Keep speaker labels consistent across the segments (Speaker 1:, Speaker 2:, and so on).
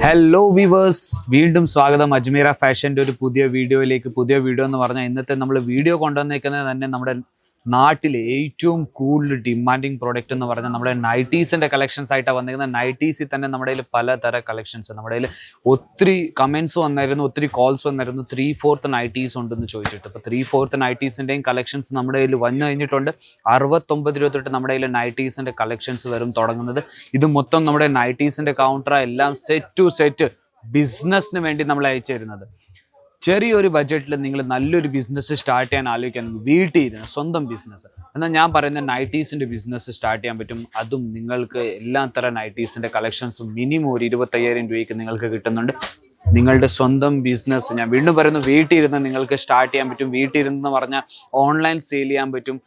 Speaker 1: Hello viewers, വീണ്ടും സ്വാഗതം അജ്മീറ ഫാഷൻ്റെ ഒരു പുതിയ വീഡിയോയിലേക്ക്. പുതിയ വീഡിയോ എന്ന് പറഞ്ഞാൽ ഇന്നത്തെ നമ്മൾ വീഡിയോ കൊണ്ടുവന്നേക്കുന്നത് തന്നെ നമ്മുടെ നാട്ടിലെ ഏറ്റവും കൂടുതൽ ഡിമാൻഡിങ് പ്രോഡക്റ്റ് എന്ന് പറഞ്ഞാൽ നമ്മുടെ നൈറ്റീസിൻ്റെ കളക്ഷൻസ് ആയിട്ടാണ് വന്നിരിക്കുന്നത്. നൈറ്റീസിൽ തന്നെ നമ്മുടെ കയ്യിൽ പലതരം കളക്ഷൻസ്, നമ്മുടെ കയ്യിൽ ഒത്തിരി കമൻസ് വന്നായിരുന്നു, ഒത്തിരി കോൾസ് വന്നായിരുന്നു 3/4 നൈറ്റീസ് ഉണ്ടെന്ന് ചോദിച്ചിട്ട്. ഇപ്പോൾ 3/4 നൈറ്റീസിൻ്റെയും കളക്ഷൻസ് നമ്മുടെ കയ്യിൽ വന്നു കഴിഞ്ഞിട്ടുണ്ട്. 69 രൂപ തൊട്ട് നമ്മുടെ കയ്യിൽ നൈറ്റീസിൻ്റെ കളക്ഷൻസ് വരും തുടങ്ങുന്നത്. ഇത് മൊത്തം നമ്മുടെ നൈറ്റീസിൻ്റെ കൗണ്ടറാണ്, എല്ലാം സെറ്റ് ടു സെറ്റ് ബിസിനസ്സിന് വേണ്ടി നമ്മൾ അയച്ചു തരുന്നത്. ചെറിയൊരു ബഡ്ജറ്റിൽ നിങ്ങൾ നല്ലൊരു ബിസിനസ് സ്റ്റാർട്ട് ചെയ്യാൻ ആലോചിക്കുകയാണെങ്കിൽ വീട്ടിൽ ഇരുന്ന് സ്വന്തം ബിസിനസ് എന്നാൽ ഞാൻ പറയുന്ന നൈറ്റീസിൻ്റെ ബിസിനസ് സ്റ്റാർട്ട് ചെയ്യാൻ പറ്റും. അതും നിങ്ങൾക്ക് എല്ലാ തരം നൈറ്റീസിൻ്റെ കളക്ഷൻസും മിനിമം ഒരു 25,000 രൂപയ്ക്ക് നിങ്ങൾക്ക് കിട്ടുന്നുണ്ട്. നിങ്ങളുടെ സ്വന്തം ബിസിനസ്, ഞാൻ വീണ്ടും പറയുന്നു, വീട്ടിൽ ഇരുന്ന് നിങ്ങൾക്ക് സ്റ്റാർട്ട് ചെയ്യാൻ പറ്റും. വീട്ടിൽ ഇരുന്ന് പറഞ്ഞാൽ ഓൺലൈൻ സെയിൽ ചെയ്യാൻ പറ്റും,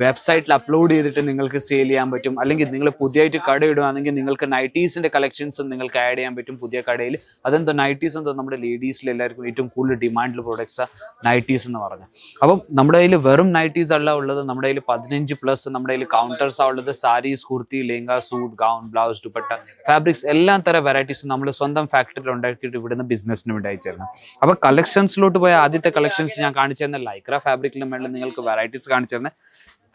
Speaker 1: വെബ്സൈറ്റിൽ അപ്ലോഡ് ചെയ്തിട്ട് നിങ്ങൾക്ക് സെയിൽ ചെയ്യാൻ പറ്റും. അല്ലെങ്കിൽ നിങ്ങൾ പുതിയതായിട്ട് കട ഇടുകയാണെങ്കിൽ നിങ്ങൾക്ക് നൈറ്റീസിൻ്റെ കളക്ഷൻസും നിങ്ങൾക്ക് ആഡ് ചെയ്യാൻ പറ്റും പുതിയ കടയിൽ. അതെന്തോ നൈറ്റീസ് എന്തോ നമ്മുടെ ലേഡീസിൽ എല്ലാവർക്കും ഏറ്റവും കൂടുതൽ ഡിമാൻഡിൽ പ്രോഡക്ട്സാണ് നൈറ്റീസ് എന്ന് പറഞ്ഞാൽ. അപ്പം നമ്മുടെ കയ്യിൽ വെറും നൈറ്റീസ് അല്ല ഉള്ളത്, നമ്മുടെ കയ്യിൽ 15+ നമ്മുടെ കയ്യിൽ കൗണ്ടേഴ്സാണ് ഉള്ളത്. Saris, kurti, lehenga, suit, gown, blouse, dupatta, fabrics, എല്ലാ തരം വെറൈറ്റീസും നമ്മൾ സ്വന്തം ഫാക്ടറിയിൽ ഉണ്ടാക്കിയിട്ട് ഇവിടുന്ന് ബിസിനസ്സിന് വേണ്ടി അയച്ചിരുന്നു. അപ്പോൾ കളക്ഷൻസിലോട്ട് പോയ ആദ്യത്തെ കളക്ഷൻസ് ഞാൻ കാണിച്ചു തരുന്ന ലൈക്ര ഫാബ്രിക്കിന് മേളിൽ നിങ്ങൾക്ക് വെറൈറ്റീസ് കാണിച്ചു തരുന്നത്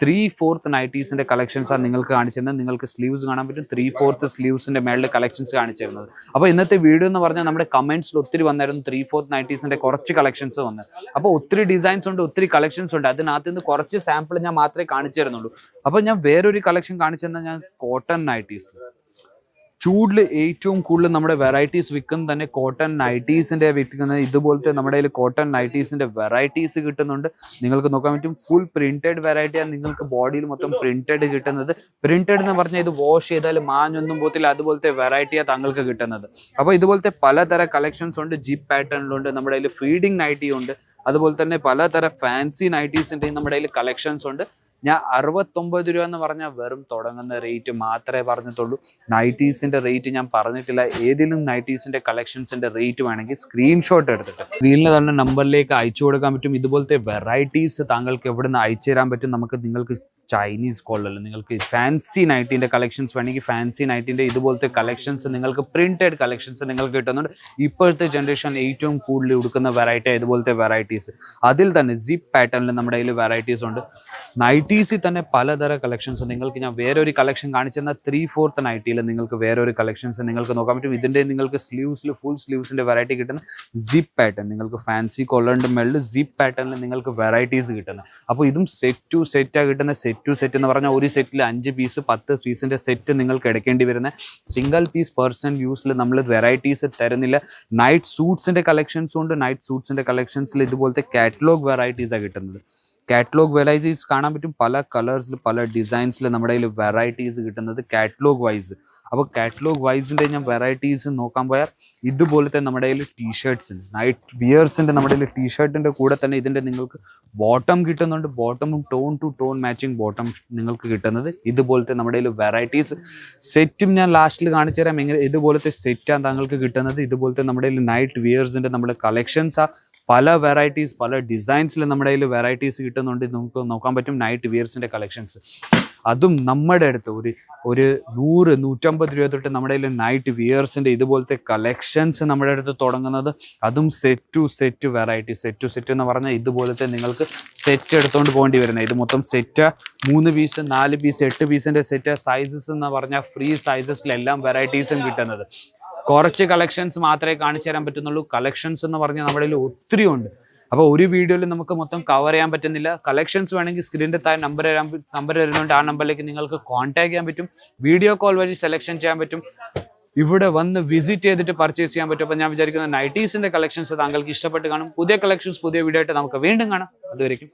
Speaker 1: 3/4 നൈറ്റീസിൻ്റെ കളക്ഷൻസാണ് നിങ്ങൾക്ക് കാണിച്ചു തരുന്നത്. നിങ്ങൾക്ക് സ്ലീവ്സ് കാണാൻ പറ്റും. 3/4 സ്ലീവ്സിൻ്റെ മേളിൽ കളക്ഷൻസ് കാണിച്ചു തരുന്നത്. അപ്പോൾ ഇന്നത്തെ വീഡിയോ എന്ന് പറഞ്ഞാൽ നമ്മുടെ കമൻസിൽ ഒത്തിരി വന്നായിരുന്നു 3/4 നൈറ്റീസിൻ്റെ കുറച്ച് കളക്ഷൻസ് വന്ന്. അപ്പോൾ ഒത്തിരി ഡിസൈൻസ് ഉണ്ട്, ഒത്തിരി കളക്ഷൻസ് ഉണ്ട്. അതിനകത്ത് നിന്ന് കുറച്ച് സാമ്പിൾ ഞാൻ മാത്രമേ കാണിച്ചു തരുന്നുള്ളൂ. അപ്പോൾ ഞാൻ വേറൊരു കളക്ഷൻ കാണിച്ചു തന്നാൽ ഞാൻ കോട്ടൺ നൈറ്റീസ്, ചൂടിൽ ഏറ്റവും കൂടുതൽ നമ്മുടെ വെറൈറ്റീസ് വിൽക്കുന്നത് തന്നെ കോട്ടൺ നൈറ്റീസിൻ്റെ വിൽക്കുന്നത്. ഇതുപോലത്തെ നമ്മുടെ കയ്യിൽ കോട്ടൺ നൈറ്റീസിൻ്റെ വെറൈറ്റീസ് കിട്ടുന്നുണ്ട്. നിങ്ങൾക്ക് നോക്കാൻ പറ്റും, ഫുൾ പ്രിന്റഡ് വെറൈറ്റിയാണ് നിങ്ങൾക്ക് ബോഡിയിൽ മൊത്തം പ്രിന്റഡ് കിട്ടുന്നത്. പ്രിന്റഡ് എന്ന് പറഞ്ഞാൽ ഇത് വാഷ് ചെയ്താൽ മാഞ്ഞൊന്നും പോകത്തില്ല, അതുപോലത്തെ വെറൈറ്റിയാണ് താങ്കൾക്ക് കിട്ടുന്നത്. അപ്പോൾ ഇതുപോലത്തെ പലതരം കളക്ഷൻസ് ഉണ്ട്. ജിപ്പ് പാറ്റേണിലുണ്ട്, നമ്മുടെ കയ്യിൽ ഫീഡിങ് നൈറ്റി ഉണ്ട്. അതുപോലെ തന്നെ പലതരം ഫാൻസി നൈറ്റീസിൻ്റെയും നമ്മുടെ കയ്യിൽ കളക്ഷൻസ് ഉണ്ട്. ഞാൻ 69 രൂപ എന്ന് പറഞ്ഞാൽ വെറും തുടങ്ങുന്ന റേറ്റ് മാത്രമേ പറഞ്ഞിട്ടുള്ളൂ. നൈറ്റീസിൻ്റെ റേറ്റ് ഞാൻ പറഞ്ഞിട്ടില്ല. ഏതെങ്കിലും നൈറ്റീസിൻ്റെ കളക്ഷൻസിൻ്റെ റേറ്റ് വേണമെങ്കിൽ സ്ക്രീൻഷോട്ട് എടുത്തിട്ട് സ്ക്രീനിൽ തന്നെ നമ്പറിലേക്ക് അയച്ചു കൊടുക്കാൻ പറ്റും. ഇതുപോലത്തെ വെറൈറ്റീസ് താങ്കൾക്ക് എവിടെ നിന്ന് അയച്ചു തരാൻ പറ്റും. നിങ്ങൾക്ക് ചൈനീസ് കോളറിൽ നിങ്ങൾക്ക് ഫാൻസി നൈറ്റീൻ്റെ കളക്ഷൻസ് വേണമെങ്കിൽ ഫാൻസി നൈറ്റീൻ്റെ ഇതുപോലത്തെ കളക്ഷൻസ്, നിങ്ങൾക്ക് പ്രിന്റഡ് കളക്ഷൻസ് നിങ്ങൾക്ക് കിട്ടുന്നുണ്ട്. ഇപ്പോഴത്തെ ജനറേഷനിൽ ഏറ്റവും കൂടുതൽ ഉടുക്കുന്ന വെറൈറ്റി ഇതുപോലത്തെ വെറൈറ്റീസ്. അതിൽ തന്നെ ജിപ്പ് പാറ്റേണിൽ നമ്മുടെ കയ്യിൽ വെറൈറ്റീസ് ഉണ്ട്. നൈറ്റീസിൽ തന്നെ പലതരം കളക്ഷൻസ് നിങ്ങൾക്ക് ഞാൻ വേറൊരു കളക്ഷൻ കാണിച്ചു തന്നാൽ 3/4 നൈറ്റിയിൽ നിങ്ങൾക്ക് വേറൊരു കളക്ഷൻസ് നിങ്ങൾക്ക് നോക്കാൻ പറ്റും. ഇതിൻ്റെ നിങ്ങൾക്ക് സ്ലീവ്സിൽ ഫുൾ സ്ലീവ്സിൻ്റെ വെറൈറ്റി കിട്ടുന്ന ജിപ്പ് പാറ്റേൺ, നിങ്ങൾക്ക് ഫാൻസി കോളറിൻ്റെ മേളിൽ ജിപ്പ് പാറ്റേണിൽ നിങ്ങൾക്ക് വെറൈറ്റീസ് കിട്ടുന്നത്. അപ്പോൾ ഇതും സെറ്റ് ടു സെറ്റാണ് കിട്ടുന്ന. സെറ്റ് ടു സെറ്റ് എന്ന് പറഞ്ഞാൽ ഒരു സെറ്റിൽ 5 പീസ് 10 പീസിൻ്റെ സെറ്റ് നിങ്ങൾക്ക് എടുക്കേണ്ടി വരുന്നത്. സിംഗിൾ പീസ് പേഴ്സൺ യൂസിൽ നമ്മൾ വെറൈറ്റീസ് തരുന്നില്ല. നൈറ്റ് സൂട്ട്സിൻ്റെ കളക്ഷൻസും ഉണ്ട്. നൈറ്റ് സൂട്ട്സിൻ്റെ കളക്ഷൻസിൽ ഇതുപോലത്തെ കാറ്റലോഗ് വെറൈറ്റീസാണ് കിട്ടുന്നത്. കാറ്റലോഗ് വെറൈറ്റീസ് കാണാൻ പറ്റും. പല കളേഴ്സിൽ പല ഡിസൈൻസിൽ നമ്മുടെ കയ്യിൽ വെറൈറ്റീസ് കിട്ടുന്നത് കാറ്റലോഗ് വൈസ്. അപ്പോൾ കാറ്റലോഗ് വൈസിൻ്റെ ഞാൻ വെറൈറ്റീസ് നോക്കാൻ പോയാൽ ഇതുപോലത്തെ നമ്മുടെ കയ്യിൽ ടീഷർട്ട്സ്, നൈറ്റ് വിയേഴ്സിൻ്റെ നമ്മുടെ കയ്യിൽ ടീഷർട്ടിൻ്റെ കൂടെ തന്നെ ഇതിൻ്റെ നിങ്ങൾക്ക് ബോട്ടം കിട്ടുന്നുണ്ട്. ബോട്ടമും tone to tone matching bottom നിങ്ങൾക്ക് കിട്ടുന്നത്. ഇതുപോലത്തെ നമ്മുടെ കയ്യിൽ വെറൈറ്റീസ് സെറ്റും ഞാൻ ലാസ്റ്റിൽ കാണിച്ചു തരാം എങ്ങനെ ഇതുപോലത്തെ സെറ്റാണ് താങ്കൾക്ക് കിട്ടുന്നത്. ഇതുപോലത്തെ നമ്മുടെ കയ്യിൽ നൈറ്റ് വിയേഴ്സിൻ്റെ നമ്മുടെ കളക്ഷൻസാണ്. പല വെറൈറ്റീസ് പല ഡിസൈൻസിൽ നമ്മുടെ കയ്യിൽ വെറൈറ്റീസ് കിട്ടുന്നുണ്ട്. നമുക്ക് നോക്കാൻ പറ്റും നൈറ്റ് വിയർസിൻ്റെ കളക്ഷൻസ്. അതും നമ്മുടെ അടുത്ത് ഒരു 100-150 രൂപ തൊട്ട് നമ്മുടെ കയ്യിൽ നൈറ്റ് വിയർസിൻ്റെ ഇതുപോലത്തെ കളക്ഷൻസ് നമ്മുടെ അടുത്ത് തുടങ്ങുന്നത്. അതും set to set variety. Set to set എന്ന് പറഞ്ഞാൽ ഇതുപോലത്തെ നിങ്ങൾക്ക് സെറ്റ് എടുത്തുകൊണ്ട് പോകേണ്ടി വരുന്നത്. ഇത് മൊത്തം സെറ്റ് 3 പീസ് 4 പീസ് 8 പീസിൻ്റെ സെറ്റ്. സൈസസ് എന്ന് പറഞ്ഞാൽ ഫ്രീ സൈസസിലെല്ലാം വെറൈറ്റീസും കിട്ടുന്നത്. കുറച്ച് കളക്ഷൻസ് മാത്രമേ കാണിച്ചു തരാൻ പറ്റുന്നുള്ളൂ. കളക്ഷൻസ് എന്ന് പറഞ്ഞാൽ നമ്മുടെ കയ്യിൽ ഒത്തിരി ഉണ്ട്. അപ്പോൾ ഒരു വീഡിയോയിൽ നമുക്ക് മൊത്തം കവർ ചെയ്യാൻ പറ്റുന്നില്ല. കളക്ഷൻസ് വേണമെങ്കിൽ സ്ക്രീനിൻ്റെ താഴെ നമ്പർ തരുന്നുണ്ട്. ആ നമ്പറിലേക്ക് നിങ്ങൾക്ക് കോൺടാക്ട് ചെയ്യാൻ പറ്റും. വീഡിയോ കോൾ വഴി സെലക്ഷൻ ചെയ്യാൻ പറ്റും. ഇവിടെ വന്ന് വിസിറ്റ് ചെയ്തിട്ട് പർച്ചേസ് ചെയ്യാൻ പറ്റും. അപ്പോൾ ഞാൻ വിചാരിക്കുന്ന നൈറ്റീസിൻ്റെ കളക്ഷൻസ് താങ്കൾക്ക് ഇഷ്ടപ്പെട്ട് കാണും. പുതിയ കളക്ഷൻസ് പുതിയ വീഡിയോ ആയിട്ട് നമുക്ക് വീണ്ടും കാണാം. അതുവരെയും